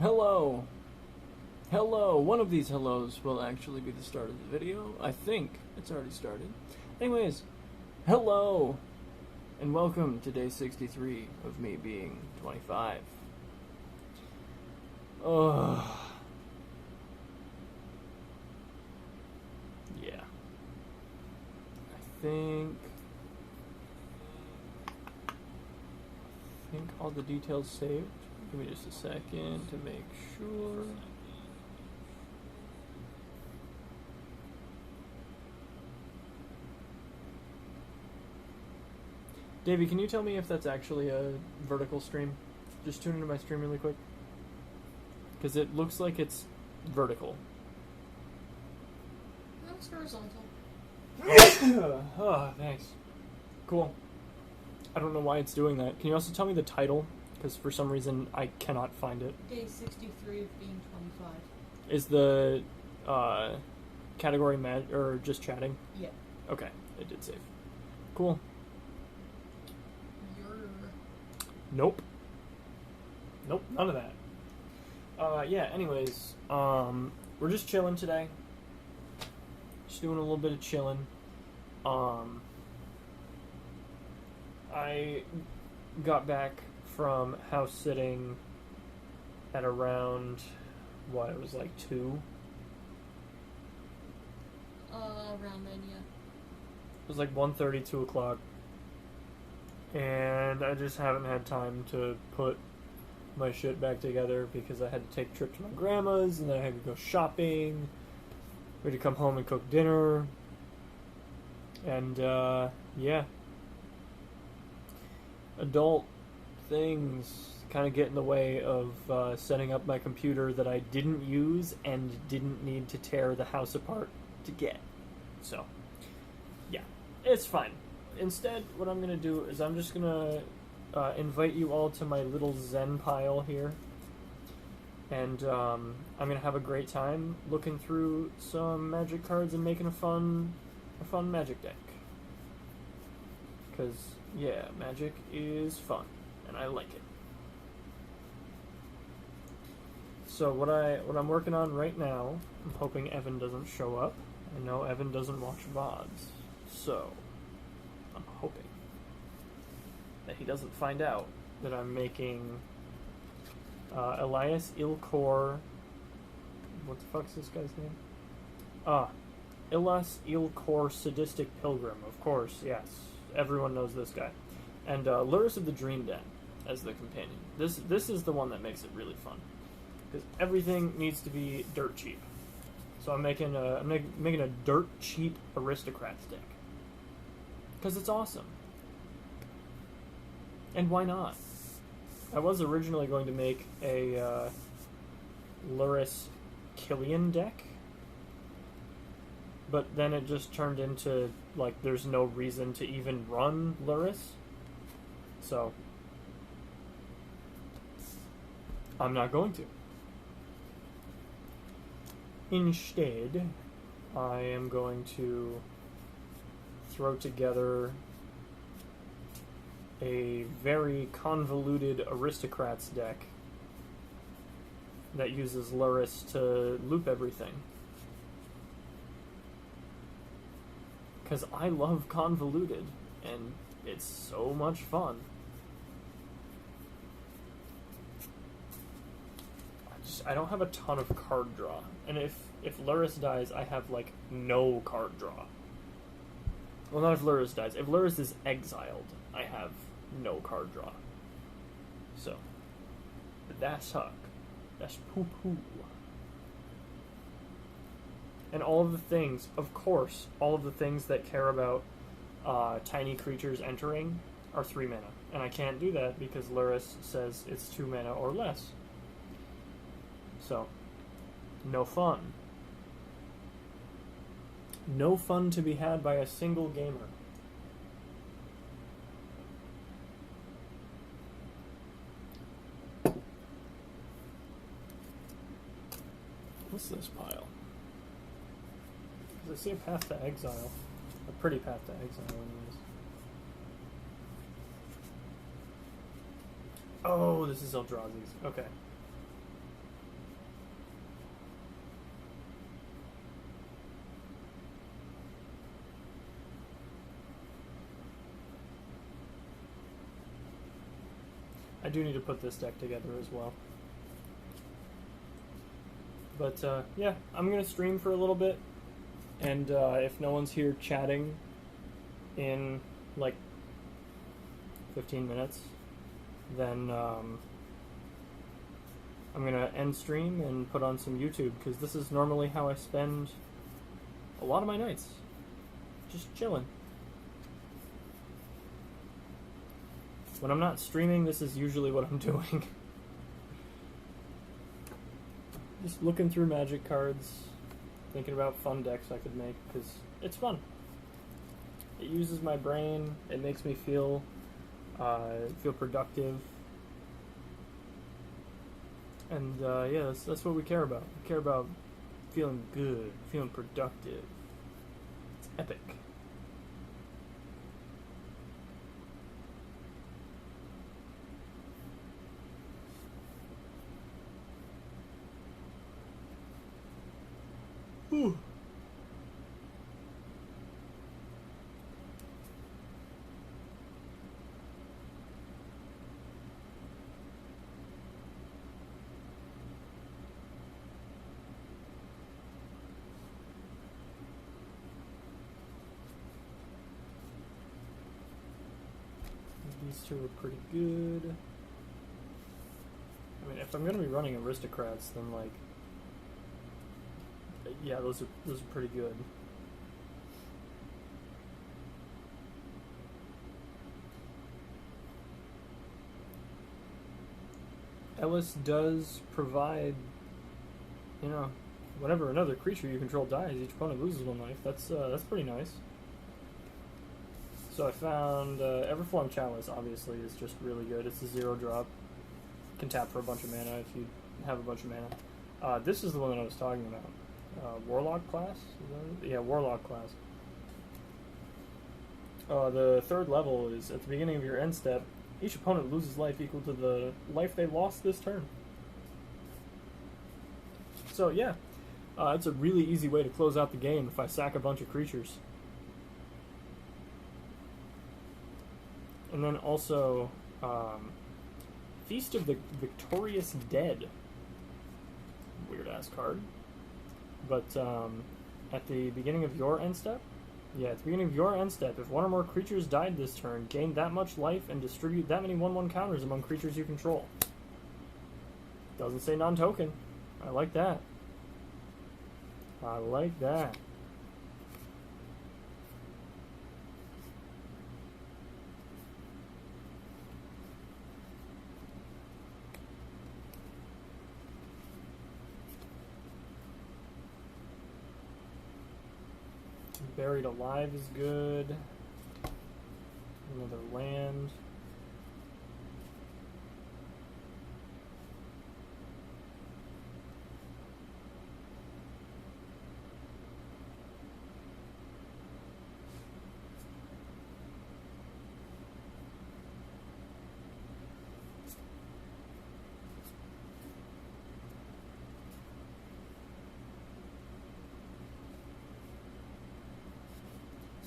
Hello. Hello. One of these hellos will actually be the start of the video. I think it's already started. Anyways, hello. And welcome to day 63 of me being 25. Ugh. Yeah. I think all the details saved. Give me just a second to make sure. Davey, can you tell me if that's actually a vertical stream? Just tune into my stream really quick. Because it looks like it's vertical. That's horizontal. Oh, thanks. Cool. I don't know why it's doing that. Can you also tell me the title? Because for some reason I cannot find it. Day 63 of being 25. Is the category or just chatting? Yeah. Okay, it did save. Cool. Nope. Nope, none of that. Yeah, anyways, we're just chilling today. Just doing a little bit of chilling. I got back from house sitting at around, it was like 2? Around then, yeah. It was like 1:30, 2 o'clock. And I just haven't had time to put my shit back together because I had to take a trip to my grandma's, and then I had to go shopping. We had to come home and cook dinner. And, yeah. Adult things kind of get in the way of setting up my computer that I didn't use and didn't need to tear the house apart to get. So, yeah, it's fine. Instead, what I'm going to do is I'm just going to invite you all to my little Zen pile here. And I'm going to have a great time looking through some magic cards and making a fun magic deck. Because, yeah, magic is fun, and I like it. So what I'm working on right now, I'm hoping Evan doesn't show up. I know Evan doesn't watch VODs, so I'm hoping that he doesn't find out that I'm making Elias Ilkor. What the fuck's this guy's name? Elias Ilkor Sadistic Pilgrim, of course, yes. Everyone knows this guy. And Luris of the Dream Den as the companion. This is the one that makes it really fun. Because everything needs to be dirt cheap. So I'm making a dirt cheap Aristocrats deck. Because it's awesome. And why not? I was originally going to make a Luris Killian deck. But then it just turned into, like, there's no reason to even run Luris. So, I'm not going to. Instead, I am going to throw together a very convoluted Aristocrats deck that uses Luris to loop everything. Because I love convoluted, and it's so much fun. I don't have a ton of card draw, and if Luris dies, I have, like, no card draw. Well, not if Luris dies. If Luris is exiled, I have no card draw. So, that suck. That's poo-poo. And all of the things, of course, all of the things that care about tiny creatures entering are 3 mana. And I can't do that because Luris says it's 2 mana or less. So, no fun. No fun to be had by a single gamer. What's this pile? Because I see a path to exile. A pretty path to exile, anyways. Oh, this is Eldrazi's. Okay. I do need to put this deck together as well. But yeah, I'm gonna stream for a little bit, and if no one's here chatting in like 15 minutes, then I'm gonna end stream and put on some YouTube, because this is normally how I spend a lot of my nights, just chilling. When I'm not streaming, this is usually what I'm doing. Just looking through Magic cards, thinking about fun decks I could make, because it's fun. It uses my brain, it makes me feel productive. And yeah, that's what we care about. We care about feeling good, feeling productive. It's epic. Whew. These two are pretty good. I mean, if I'm going to be running aristocrats, then like, yeah, those are pretty good. Ellis does provide, you know, whenever another creature you control dies, each opponent loses 1 life. That's pretty nice. So I found Everform Chalice, obviously, is just really good. It's a 0-drop. You can tap for a bunch of mana if you have a bunch of mana. This is the one that I was talking about. Warlock class? Yeah, Warlock class. The 3rd level is, at the beginning of your end step, each opponent loses life equal to the life they lost this turn. So yeah, it's a really easy way to close out the game if I sack a bunch of creatures. And then also, Feast of the Victorious Dead. Weird-ass card. But at the beginning of your end step, at the beginning of your end step, if 1 or more creatures died this turn, gain that much life and distribute that many 1/1 counters among creatures you control. Doesn't say non-token. I like that. I like that. Buried Alive is good. Another land.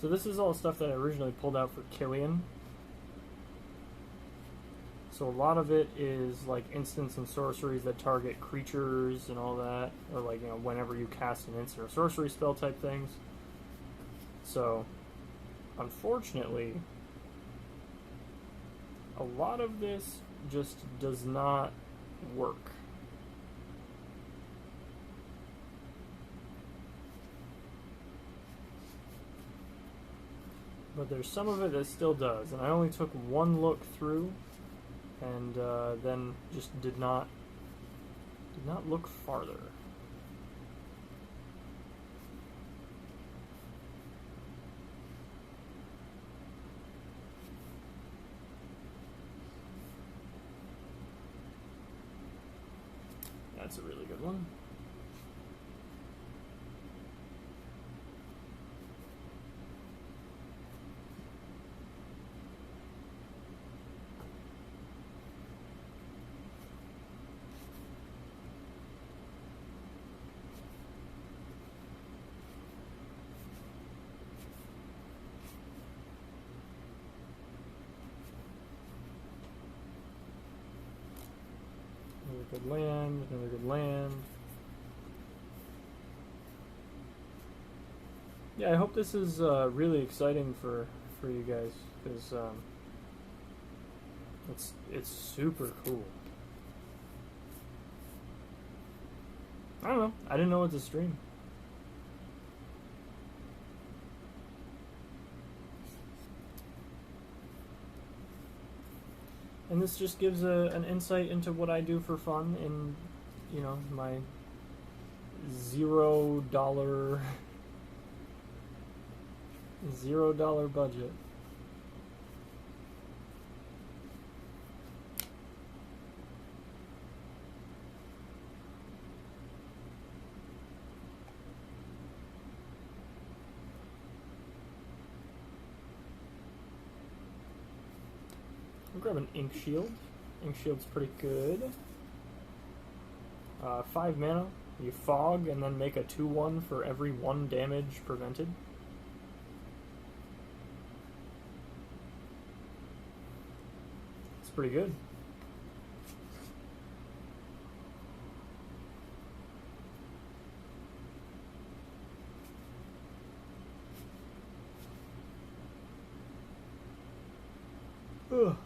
So this is all stuff that I originally pulled out for Killian. So a lot of it is like instants and sorceries that target creatures and all that, or like, you know, whenever you cast an instant or sorcery spell type things. So, unfortunately, a lot of this just does not work. But there's some of it that still does, and I only took 1 look through, and then just did not look farther. That's a really good one. good land, another good land. Yeah, I hope this is really exciting for you guys, because it's super cool. I don't know. I didn't know what to stream. And this just gives an insight into what I do for fun in, you know, my $0 $0 budget. I'll grab an Ink Shield. Ink Shield's pretty good. 5 mana. You fog and then make a 2/1 for every 1 damage prevented. It's pretty good. Ugh.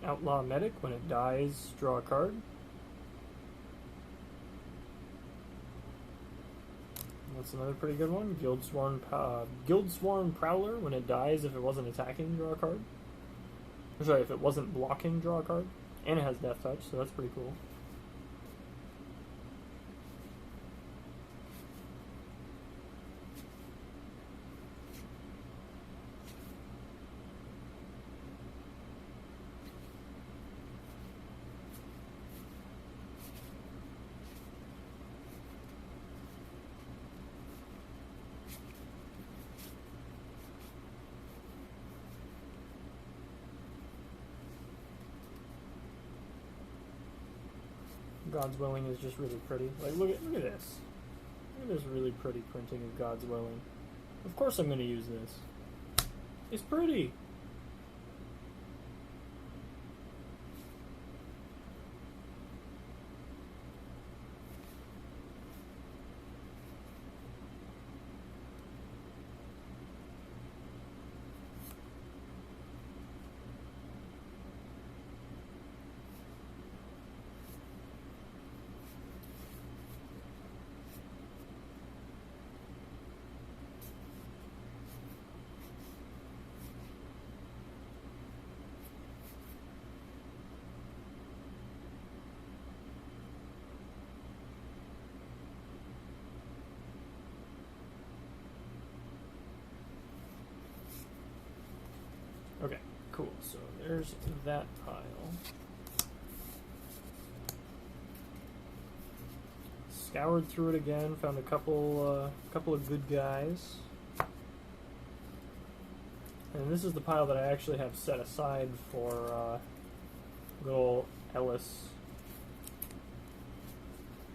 Outlaw Medic. When it dies, draw a card. That's another pretty good one. Guildsworn Prowler. When it dies, if it wasn't attacking, draw a card. Sorry, if it wasn't blocking, draw a card. And it has Death Touch, so that's pretty cool. God's Willing is just really pretty. Like, look at this. Look at this really pretty printing of God's Willing. Of course I'm going to use this. It's pretty. Okay, cool. So there's that pile. Scoured through it again, found a couple of good guys. And this is the pile that I actually have set aside for little Ellis.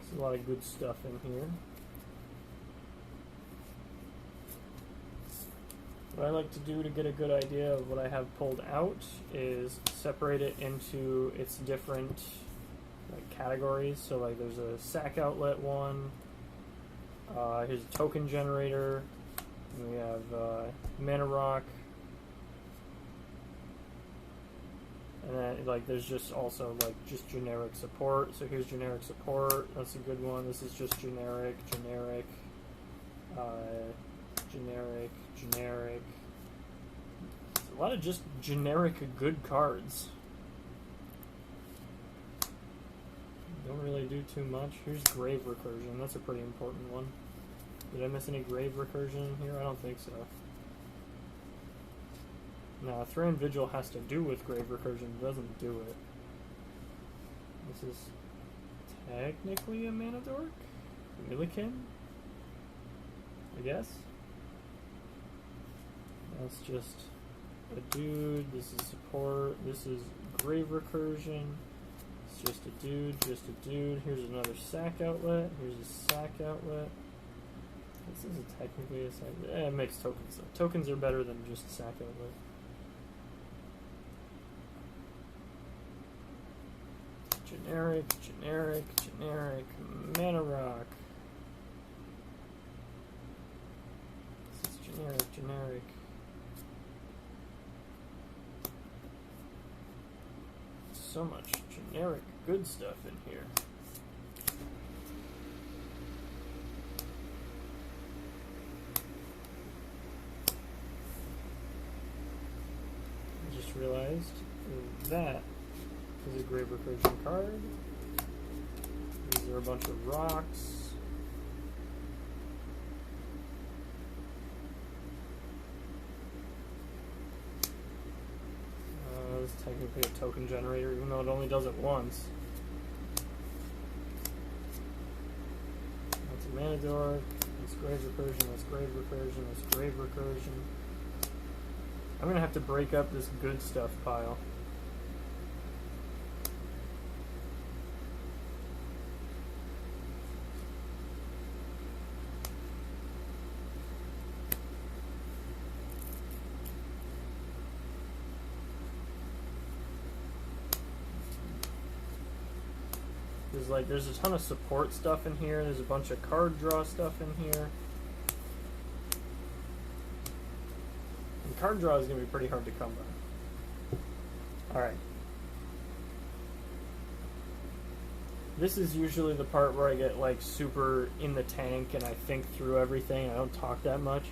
There's a lot of good stuff in here. What I like to do to get a good idea of what I have pulled out is separate it into its different categories. So like there's a sack outlet one, here's a token generator, and we have mana rock, and then like there's just also like just generic support. So here's generic support, that's a good one. This is just generic, generic, generic. A lot of just generic good cards. Don't really do too much. Here's Grave Recursion. That's a pretty important one. Did I miss any Grave Recursion in here? I don't think so. No, Thran Vigil has to do with Grave Recursion. It doesn't do it. This is technically a Mana Dork? Milliken? I guess? That's just a dude. This is support. This is Grave Recursion. It's just a dude, just a dude. Here's another sack outlet. Here's a sack outlet. This is technically a side. It makes tokens. Though. Tokens are better than just sack outlet. Generic, generic, generic, mana rock. This is generic, generic. So much generic good stuff in here. I just realized that is a Grave Recursion card. These are a bunch of rocks. This is technically a token generator, even though it only does it once. That's a mana dork. That's Grave Recursion. That's Grave Recursion. That's Grave Recursion. I'm gonna have to break up this good stuff pile. There's a ton of support stuff in here. There's a bunch of card draw stuff in here. And card draw is going to be pretty hard to come by. Alright. This is usually the part where I get like super in the tank and I think through everything. I don't talk that much.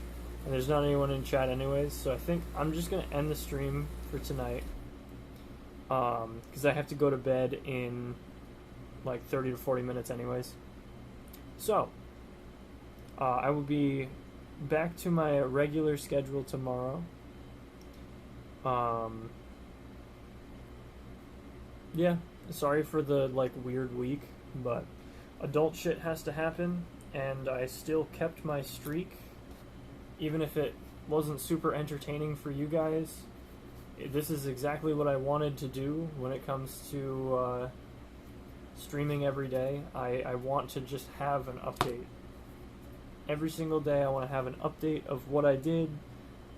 And there's not anyone in chat anyways, so I think I'm just going to end the stream for tonight. Because I have to go to bed in like 30 to 40 minutes anyways. So, I will be back to my regular schedule tomorrow. Yeah, sorry for the like weird week, but adult shit has to happen, and I still kept my streak, even if it wasn't super entertaining for you guys. This is exactly what I wanted to do when it comes to streaming every day. I want to just have an update. Every single day I want to have an update of what I did,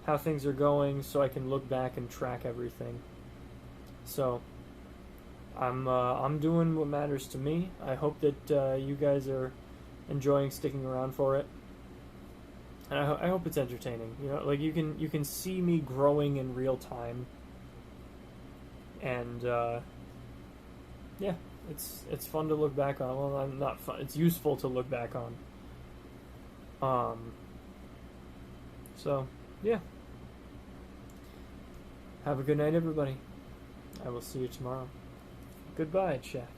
how things are going, so I can look back and track everything. So, I'm doing what matters to me. I hope that you guys are enjoying sticking around for it. And I hope it's entertaining. You know, like you can see me growing in real time. And yeah. It's fun to look back on. Well, I'm not fun. It's useful to look back on. So, yeah. Have a good night, everybody. I will see you tomorrow. Goodbye, chat.